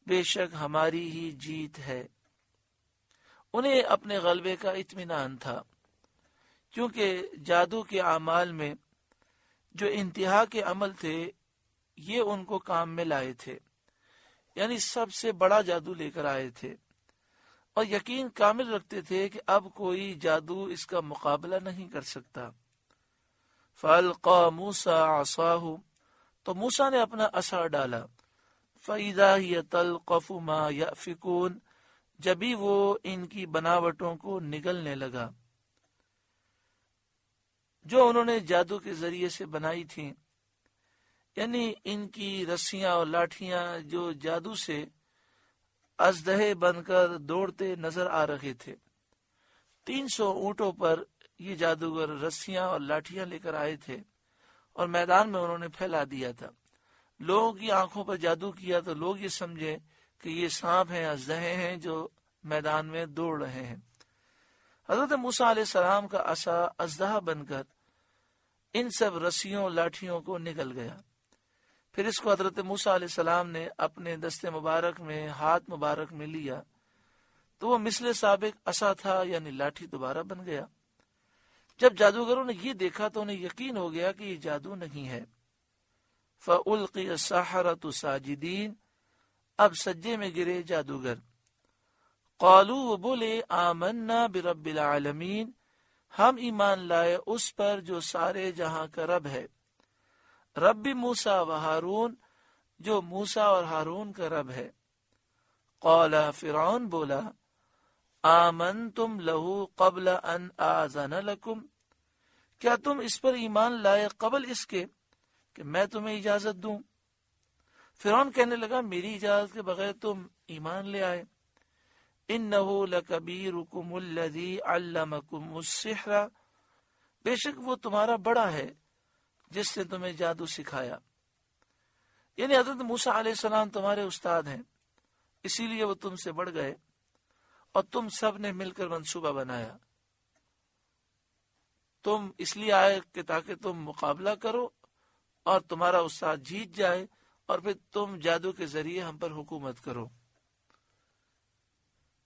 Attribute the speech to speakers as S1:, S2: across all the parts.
S1: بے شک ہماری ہی جیت ہے۔ انہیں اپنے غلبے کا اطمینان تھا، کیونکہ جادو کے اعمال میں جو انتہا کے عمل تھے یہ ان کو کام میں لائے تھے، یعنی سب سے بڑا جادو لے کر آئے تھے، اور یقین کامل رکھتے تھے کہ اب کوئی جادو اس کا مقابلہ نہیں کر سکتا۔ فَأَلْقَى مُوسَىٰ عَصَاهُ، تو موسیٰ نے اپنا عصا ڈالا، فَإِذَا هِيَ تَلْقَفُ مَا يَأْفِكُونَ، جبھی وہ ان کی بناوٹوں کو نگلنے لگا جو انہوں نے جادو کے ذریعے سے بنائی تھیں، یعنی ان کی رسیاں اور لاٹھیاں جو جادو سے اژدہے بن کر دوڑتے نظر آ رہے تھے۔ 300 اونٹوں پر یہ جادوگر رسیاں اور لاٹھیاں لے کر آئے تھے اور میدان میں انہوں نے پھیلا دیا تھا۔ لوگوں کی آنکھوں پر جادو کیا تو لوگ یہ سمجھے کہ یہ سانپ ہیں، اژدہے ہیں جو میدان میں دوڑ رہے ہیں۔ حضرت موسیٰ علیہ السلام کا عصا اژدہا بن کر ان سب رسیوں لاٹھیوں کو نگل گیا۔ پھر اس کو حضرت موسیٰ علیہ السلام نے اپنے دست مبارک میں، ہاتھ مبارک میں لیا تو وہ مثل سابق عصا تھا، یعنی لاٹھی دوبارہ بن گیا۔ جب جادوگروں نے یہ دیکھا تو انہیں یقین ہو گیا کہ یہ جادو نہیں ہے۔ فَأُلْقِيَ السَّحَرَةُ سَاجِدِينَ، اب سجدے میں گرے جادوگر۔ قالوا، وہ بولے، آمنا برب العالمین، ہم ایمان لائے اس پر جو سارے جہاں کا رب ہے، رب موسیٰ و ہارون، جو موسیٰ اور ہارون کا رب ہے۔ قال، فرعون بولا، آمنتم لہ قبل ان آذن لکم، کیا تم اس پر ایمان لائے قبل اس کے کہ میں تمہیں اجازت دوں؟ فرعون کہنے لگا، میری اجازت کے بغیر تم ایمان لے آئے؟ انہ لکبیرکم الذی علمکم السحر، بے شک وہ تمہارا بڑا ہے جس نے تمہیں جادو سکھایا، یعنی حضرت موسیٰ علیہ السلام تمہارے استاد ہیں، اسی لیے وہ تم سے بڑھ گئے اور تم سب نے مل کر منصوبہ بنایا۔ تم اس لیے آئے کہ تاکہ تم مقابلہ کرو اور تمہارا استاد جیت جائے اور پھر تم جادو کے ذریعے ہم پر حکومت کرو۔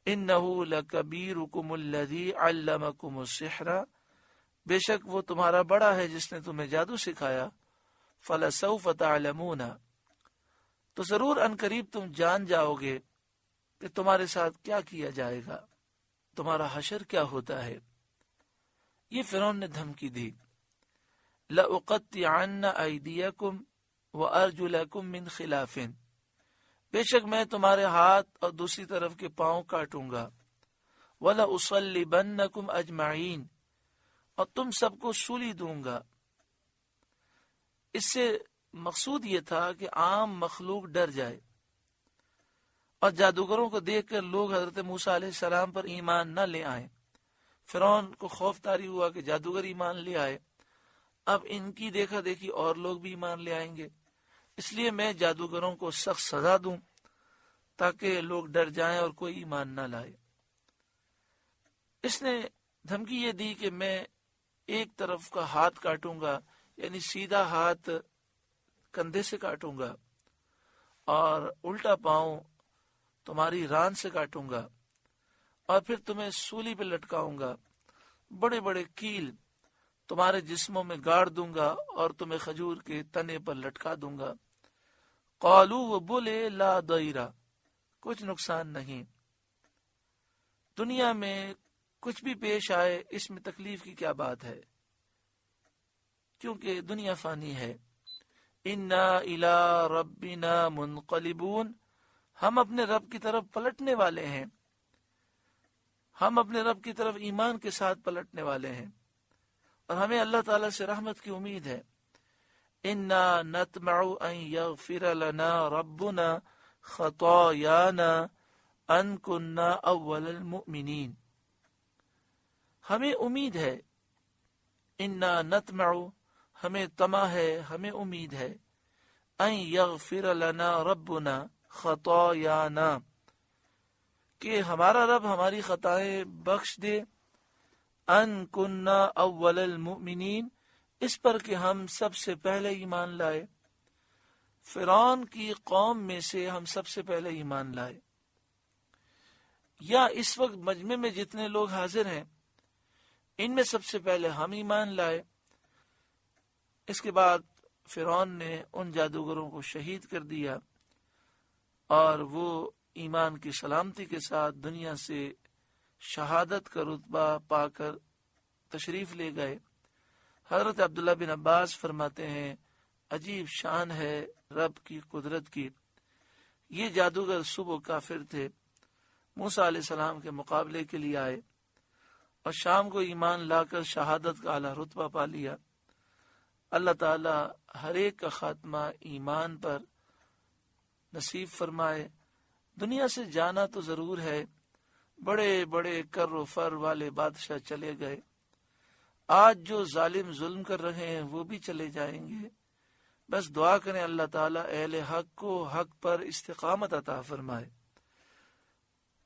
S1: انہ لکبیرکم الذی علمکم السحر، بے شک وہ تمہارا بڑا ہے جس نے تمہیں جادو سکھایا۔ فلسوف تعلمون، تو ضرور ان قریب تم جان جاؤ گے کہ تمہارے ساتھ کیا کیا جائے گا، تمہارا حشر کیا ہوتا ہے۔ یہ فرعون نے دھمکی دی، لأقطعن ایدیکم وارجلکم من خلاف، بے شک میں تمہارے ہاتھ اور دوسری طرف کے پاؤں کاٹوں گا، وَلَأُصَلِّبَنَّكُمْ أَجْمَعِينَ، اور تم سب کو سولی دوں گا۔ اس سے مقصود یہ تھا کہ عام مخلوق ڈر جائے اور جادوگروں کو دیکھ کر لوگ حضرت موسیٰ علیہ السلام پر ایمان نہ لے آئیں۔ فرعون کو خوف طاری ہوا کہ جادوگر ایمان لے آئے، اب ان کی دیکھا دیکھی اور لوگ بھی ایمان لے آئیں گے، اس لیے میں جادوگروں کو سخت سزا دوں تاکہ لوگ ڈر جائیں اور کوئی ایمان نہ لائے۔ اس نے دھمکی یہ دی کہ میں ایک طرف کا ہاتھ کاٹوں گا، یعنی سیدھا ہاتھ کندھے سے کاٹوں گا، اور الٹا پاؤں تمہاری ران سے کاٹوں گا، اور پھر تمہیں سولی پہ لٹکاؤں گا، بڑے بڑے کیل تمہارے جسموں میں گاڑ دوں گا اور تمہیں کھجور کے تنے پر لٹکا دوں گا۔ قالو، وہ بولے، لا ضیرہ، کچھ نقصان نہیں، دنیا میں کچھ بھی پیش آئے اس میں تکلیف کی کیا بات ہے، کیونکہ دنیا فانی ہے۔ انا الی ربنا منقلبون، ہم اپنے رب کی طرف پلٹنے والے ہیں، ہم اپنے رب کی طرف ایمان کے ساتھ پلٹنے والے ہیں، اور ہمیں اللہ تعالیٰ سے رحمت کی امید ہے۔ انا نطمع ان یغفر لنا ربنا خطایانا ان کنا اول المؤمنین، ہمیں امید ہے، انا نطمع، ہمیں طمع ہے، ہمیں امید ہے، ان یغفر لنا ربنا خطایانا، کہ ہمارا رب ہماری خطائیں بخش دے، ان کننا اول المؤمنین، اس پر کہ ہم سب سے پہلے ایمان لائے۔ فرعون کی قوم میں سے ہم سب سے پہلے ایمان لائے، یا اس وقت مجمع میں جتنے لوگ حاضر ہیں ان میں سب سے پہلے ہم ایمان لائے۔ اس کے بعد فرعون نے ان جادوگروں کو شہید کر دیا اور وہ ایمان کی سلامتی کے ساتھ دنیا سے شہادت کا رتبہ پا کر تشریف لے گئے۔ حضرت عبداللہ بن عباس فرماتے ہیں عجیب شان ہے رب کی قدرت کی، یہ جادوگر صبح کافر تھے، موسیٰ علیہ السلام کے مقابلے کے لیے آئے اور شام کو ایمان لا کر شہادت کا اعلیٰ رتبہ پا لیا۔ اللہ تعالی ہر ایک کا خاتمہ ایمان پر نصیب فرمائے۔ دنیا سے جانا تو ضرور ہے، بڑے بڑے کر و فر والے بادشاہ چلے گئے، آج جو ظالم ظلم کر رہے ہیں وہ بھی چلے جائیں گے، بس دعا کریں اللہ تعالیٰ اہل حق کو حق پر استقامت عطا فرمائے۔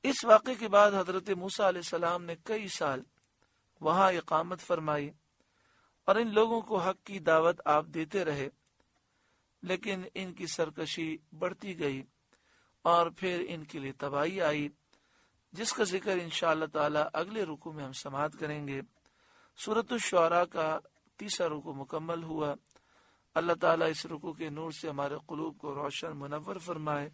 S1: اس واقعے کے بعد حضرت موسیٰ علیہ السلام نے کئی سال وہاں اقامت فرمائی اور ان لوگوں کو حق کی دعوت آپ دیتے رہے، لیکن ان کی سرکشی بڑھتی گئی اور پھر ان کے لیے تباہی آئی، جس کا ذکر انشاءاللہ تعالی اگلے رکوع میں ہم سماعت کریں گے۔ سورۃ الشعراء کا تیسرا رکوع مکمل ہوا۔ اللہ تعالیٰ اس رکوع کے نور سے ہمارے قلوب کو روشن منور فرمائے۔